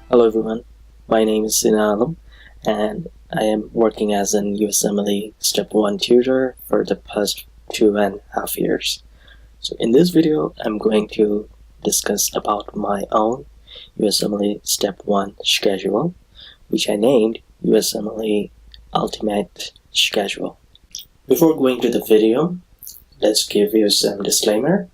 Hello everyone, my name is Sinalum and I am working as an USMLE Step 1 tutor for the past 2.5 years. So in this video, I'm going to discuss about my own USMLE Step 1 schedule, which I named USMLE Ultimate Schedule. Before going to the video, let's give you some disclaimer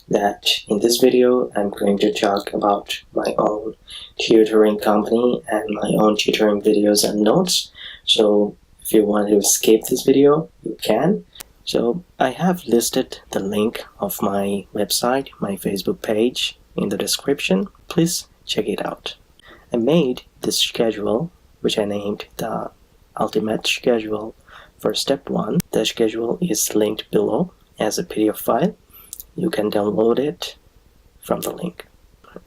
that in this video I'm going to talk about my own tutoring company and my own tutoring videos and notes. So if you want to skip this video, you can. So I have listed the link of my website, my Facebook page in the description. Please check it out. I made this schedule, which I named the Ultimate Schedule for Step 1. The schedule is linked below as a PDF file. You can download it from the link.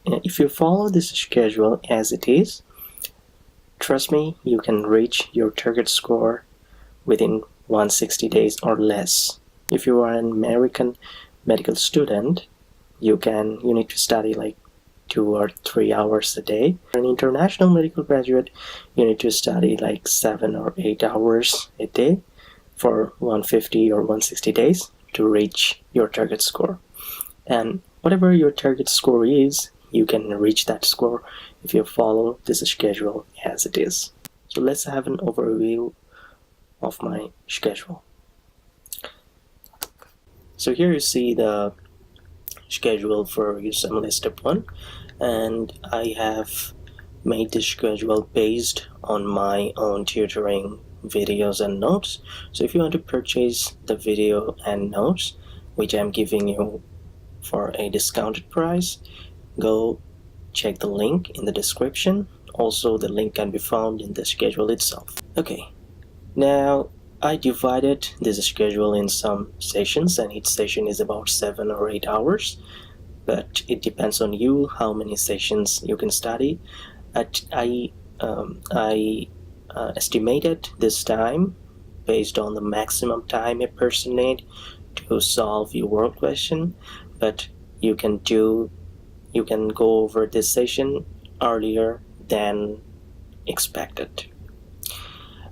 If you follow this schedule as it is, trust me, you can reach your target score within 160 days or less. If you are an American medical student, you need to study like 2 or 3 hours a day. For an international medical graduate, you need to study like 7 or 8 hours a day for 150 or 160 days to reach your target score. And whatever your target score is, you can reach that score if you follow this schedule as it is. So let's have an overview of my schedule. So here you see the schedule for USMLE Step 1, and I have made this schedule based on my own tutoring videos and notes. So if you want to purchase the video and notes, which I'm giving you for a discounted price, go check the link in the description. Also, the link can be found in the schedule itself. Okay, now I divided this schedule in some sessions, and each session is about 7 or 8 hours, but it depends on you how many sessions you can study. I estimated this time based on the maximum time a person need to solve your world question, but you can go over this session earlier than expected.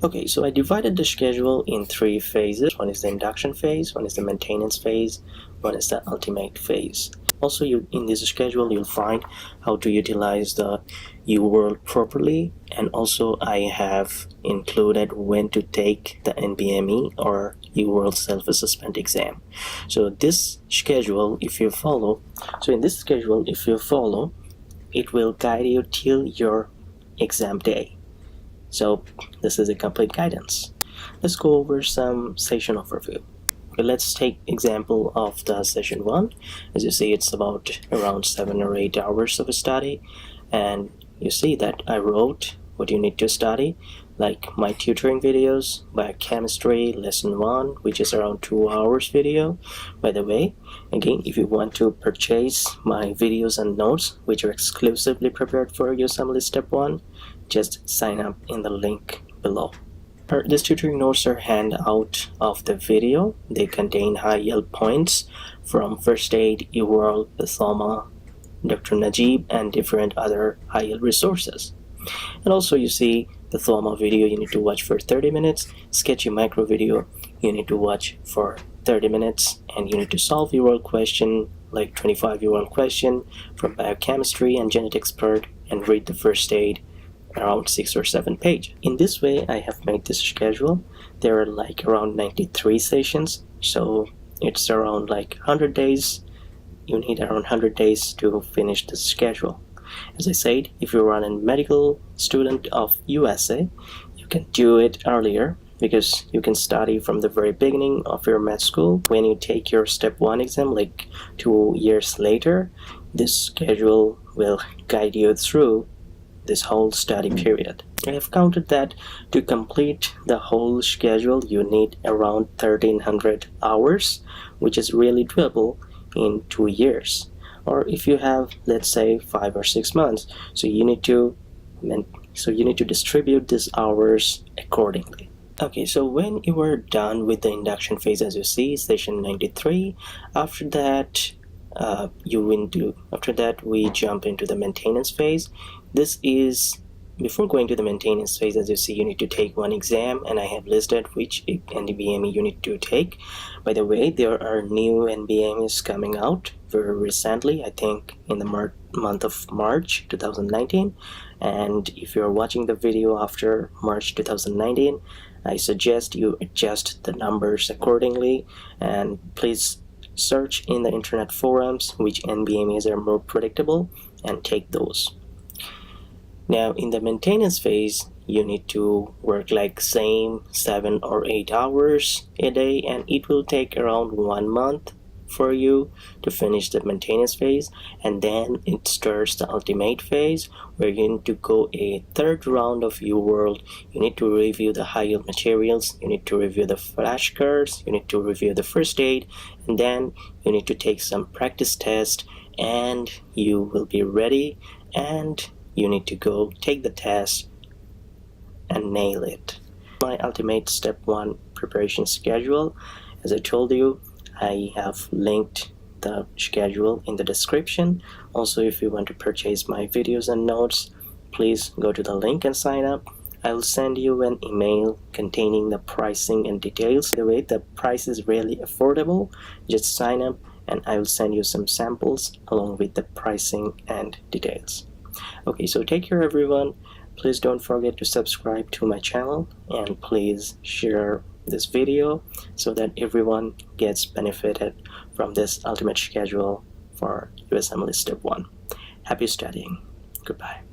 Okay, so I divided the schedule in 3 phases. One is the induction phase, one is the maintenance phase, one is the ultimate phase. Also, in this schedule, you'll find how to utilize the UWorld properly, and also I have included when to take the NBME or UWorld self-assessment exam. So this schedule, if you follow, it will guide you till your exam day. So this is a complete guidance. Let's go over some session overview. Okay, let's take example of the session 1. As you see, it's about around 7 or 8 hours of study, and you see that I wrote what you need to study, like my tutoring videos, biochemistry lesson 1, which is around 2 hours video. By the way, again, if you want to purchase my videos and notes, which are exclusively prepared for USMLE Step 1, just sign up in the link below. These tutoring notes are handout of the video. They contain high yield points from first aid, UWorld, Pathoma, Dr. Najib, and different other high yield resources. And also you see the Thoma video you need to watch for 30 minutes, Sketchy Micro video you need to watch for 30 minutes, and you need to solve UWorld question, like 25 UWorld question from biochemistry and genetic expert, and read the first aid around 6 or 7 pages. In this way, I have made this schedule. There are like around 93 sessions, so it's around like 100 days. You need around 100 days to finish this schedule. As I said, if you're a medical student of USA, you can do it earlier because you can study from the very beginning of your med school. When you take your Step 1 exam, like 2 years later, this schedule will guide you through this whole study period. I have counted that to complete the whole schedule, you need around 1,300 hours, which is really doable in 2 years. Or if you have, let's say, 5 or 6 months, so you need to distribute these hours accordingly. Okay, so when you are done with the induction phase, as you see, session 93, after that After that, we jump into the maintenance phase. This is before going to the maintenance phase. As you see, you need to take one exam, and I have listed which NBME you need to take. By the way, there are new NBMEs coming out very recently, I think in the month of March 2019. And if you're watching the video after March 2019, I suggest you adjust the numbers accordingly, and please search in the internet forums which NBMEs are more predictable and take those. Now in the maintenance phase, you need to work like same 7 or 8 hours a day, and it will take around 1 month for you to finish the maintenance phase. And then it starts the ultimate phase, where you need to go a third round of UWorld. You need to review the high yield materials, you need to review the flashcards, you need to review the first aid, and then you need to take some practice test, and you will be ready, and you need to go take the test and nail it. My ultimate step 1 preparation schedule, as I told you, I have linked the schedule in the description. Also, if you want to purchase my videos and notes, please go to the link and sign up. I'll send you an email containing the pricing and details. By the way, the price is really affordable. Just sign up and I will send you some samples along with the pricing and details. Okay, so take care everyone. Please don't forget to subscribe to my channel, and please share this video so that everyone gets benefited from this ultimate schedule for USMLE Step 1. Happy studying. Goodbye.